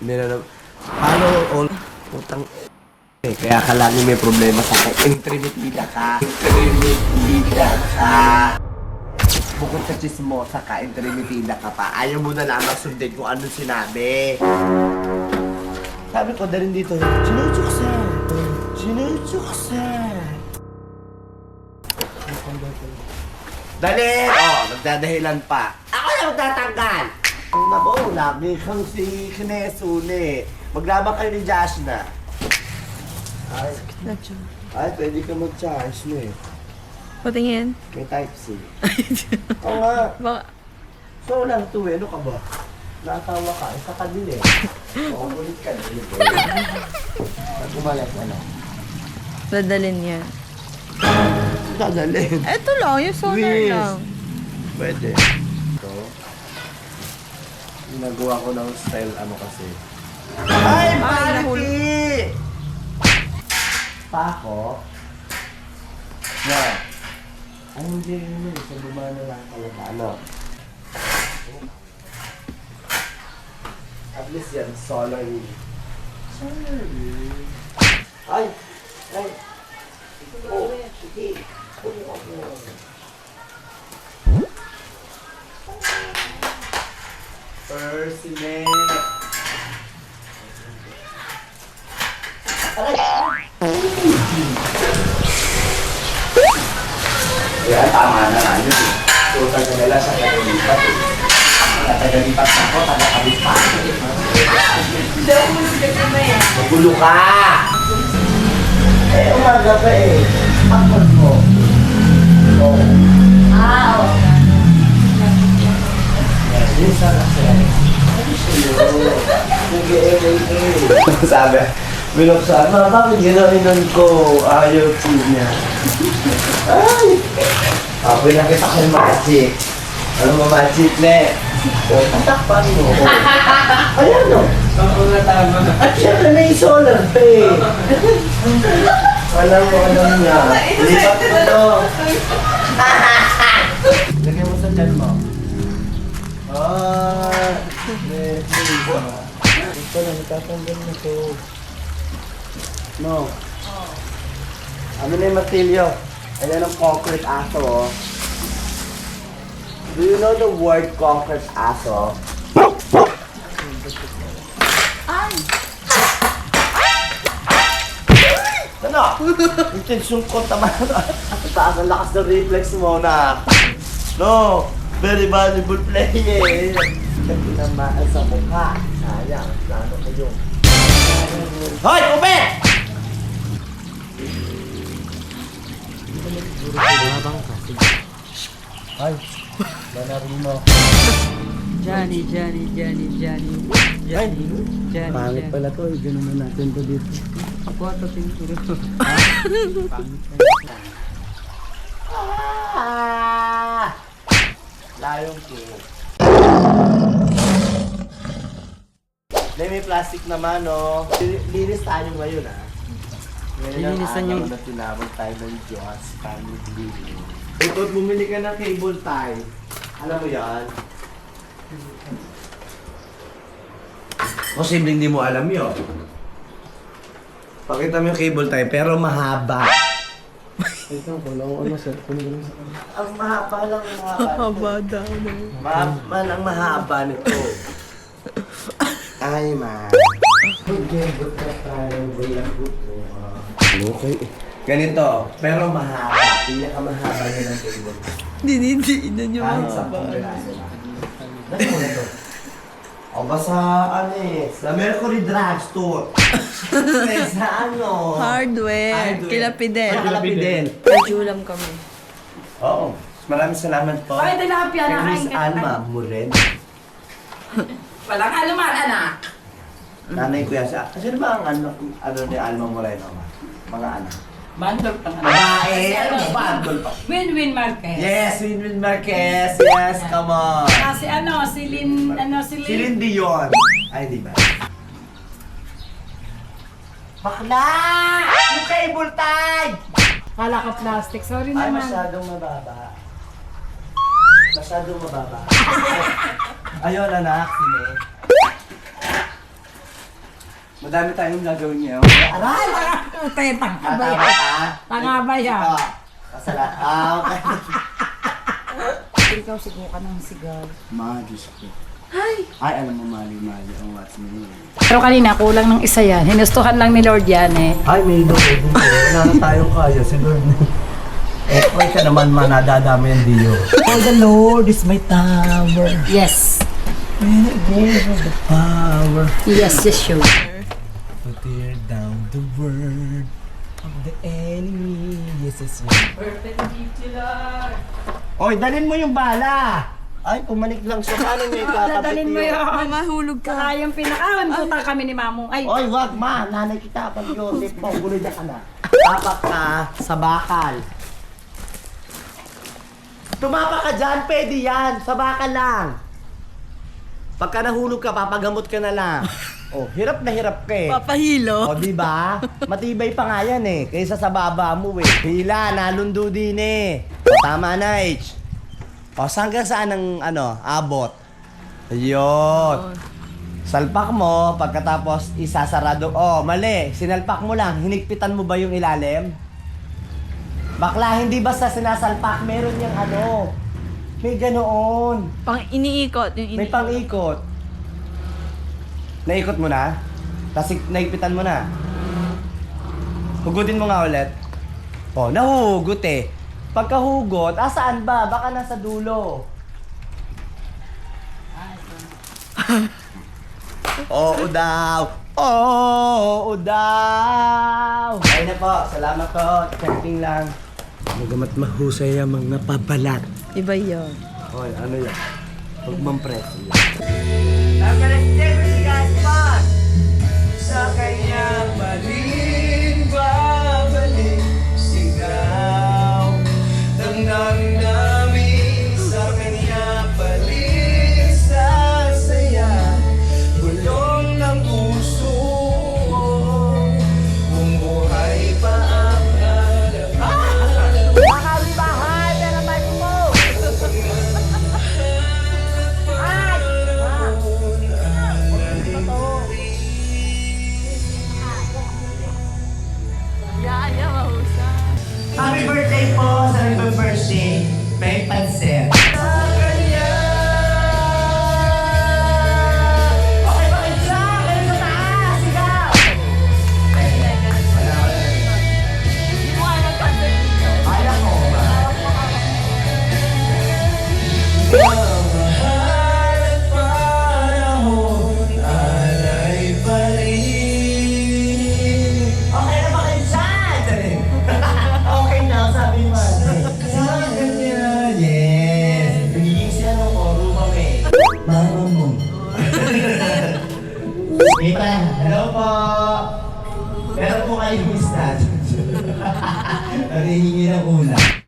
Nilalam. Paano all putang kaya ka lagi may problema sa akin. Intrimitida ka. Intrimitida ka. Bukod sa chismosa ka, intrimitida ka pa. Ayaw mo na lamang sundin kung anong sinabi. Sabi ko na rin dito, sinutsuksan. Sinutsuksan. Dali! Oh, nagdadahilan pa. Ako na magtatanggal! Ang nabo, lagi kang si Kinesune. Maglaban kayo ni Josh na. Ay, pwede ka mag-charge mo eh. Patingin. May type C. Oo nga. Baka... So lang to eh, ano ka ba? Natawa ka, isa ka din eh. Oo, ulit ka din. Pag umalas, ano? Dadalin niya. Dadalhin. Eto lang, yung sonar Yes. lang. Pwede. Ito. Ginagawa ko ng style, ano kasi. Ay, Marky! Pako? Na. Ay, hindi yun eh. Sa baba na lang talaga. Ano? At least yan, solar yun. Solar yun. Ay! Ay! Oh, sige. Persine! Yan, tama na nga yun eh. So, taga-nila sa tagalipat eh. Mga tagalipat na ko, taga-kabipat eh. Magulo ka! Eh, umaga pa eh. Takot mo. Oo. Oo. Yes, sabi, binuksan, bakit ginainan ko? Ayaw po niya. Ay! Pinakita ko yung magic. Ano mo magic, ne? O, tatakpan mo. Ayan o. At syempre may solar pa eh. Alam mo, alam niya. Lipat mo to. Lagyan mo sa dyan mo. Ito na, natatanggal na to. No. Ano na yung matilyo? Ayan ang concrete aso, oh. Do you know the word concrete aso? Ay! Ano? Intensyon ko tama na. Taas ang lakas ng reflex mo na. No! Very valuable player. Tinamaan sa mukha. Sayang, plano ko yung... Hoy! Upe! Ay! Manarin mo. Johnny. Pangit pala to. Ganun na natin to dito. Ako ito tinuro. Layong ko. May plastic naman, no? Linis tayo ngayon, ah. Lilinisan yung... na tinawag tayo ng Diyos, family living. Ito, bumili ka ng cable tie. Alam mo yan? Posible hindi mo alam yun. Pakita mo yung cable tie, pero mahaba. Ito, ano sir? Ang mahaba lang ang mahaba. Haba daw na. Mahaba lang mahaba nito. Ay, man. Okay. Ganito, pero mahaba. Pinakamahaba niya ng cable. Dinidiinan niyo Kahit sa mahaba. pangkalaso na. Dali mo na to. O basta ano eh, sa Mercury Drugstore. Sa ano? Hardware. Kila Fidel. Kila Fidel. Nagjulam kami. Oo. Maraming salamat po. Ay, tilapia na Kay Miss kain ka. Alma Muren. Walang aluman, anak. Nanay ko yan siya. Kasi ba ang ano ni Alma Moreno? Mga anak. Bandol pa nga. Babae! Ano ba? Andol pa. Win-win Marquez. Yes! Winwin Marquez! Yes! Come on! Kasi si Celine Dion! Ay, di ba? Bakla! Yung cable tie! Kala ka plastic. Sorry Ay, naman. masyadong mababa. Masyadong mababa. Ayun, anak. Sine. Madami tayong gagawin niyo. Aray! Tang Tama ka? Tanga ba yan? Ito. Kasala. Okay. Ikaw siguro ka ng sigaw. Mga Diyos ko. Ay, alam mo, mali. Ang what's me. Pero kanina, kulang ng isa yan. Hinustuhan lang ni Lord yan eh. Ay, may Lord. Wala na tayong kaya. Si Lord. Pray ka naman, nadadami ang Dio. Oh, the Lord is my tower. Yes. The power Yes, sure. to tear down the word of the enemy. Yes, yes, yes. Perpendicular. Oy, dalhin mo yung bala. Ay, pumanik lang siya. Paano may kakabit Dadalhin mo yun? yun. Mahulog ka. Saka yung pinakawan, buta kami ni Mamong. Ay, Oy, wag ma. Nanay kita. Pag yun, tip mo. Guloy ka na. Tapak ka sa bakal. Tumapa ka dyan. Pwede yan. Sa bakal lang. Pagka nahulog ka, papagamot ka na lang. Oh, hirap na hirap ka eh. Papahilo. O, di ba? Matibay pa nga yan eh. Kaysa sa baba mo eh. Hila, nalundo din eh. O, tama na, H. O, hanggang saan ang, abot? Ayun. Salpak mo, pagkatapos isasarado. Oh, mali. Sinalpak mo lang. Hinigpitan mo ba yung ilalim? Bakla, hindi basta sinasalpak. Meron yung may ganoon. Pang iniikot. Yung May pang-ikot. Naikot mo na? Tapos naigpitan mo na? Hugutin mo nga ulit. Oh, nahuhugot eh. Pagkahugot, saan ba? Baka nasa dulo. Oo daw. Oo daw. Ay na po. Salamat po. Checking lang. Magamat mahusay ang mga napabalat. Iba yun. Hoy, ano yan? Huwag mong preso yan. Sa kanyang maling babalik sigaw damdamin namin sa kanyang balik sa saya bulong ng puso kung buhay pa ang Makabibahay na naman mo! Yeah, mahusay. Happy birthday po sa nagbe-birthday. May pansit. Okay ba kayo dyan? Kayo sa taas! Sigaw! Hindi mo kaya mag-concert dito. Kaya ko ba? Mahal at panahon alay pa rin. Okay na ba kayo dyan? Okay na, sabi mo. Sa kanya, yes. Nagiging siya ng oro kami. Mama mo. Mita, hello po. Meron po kayong istat. Narihingi ng ulam.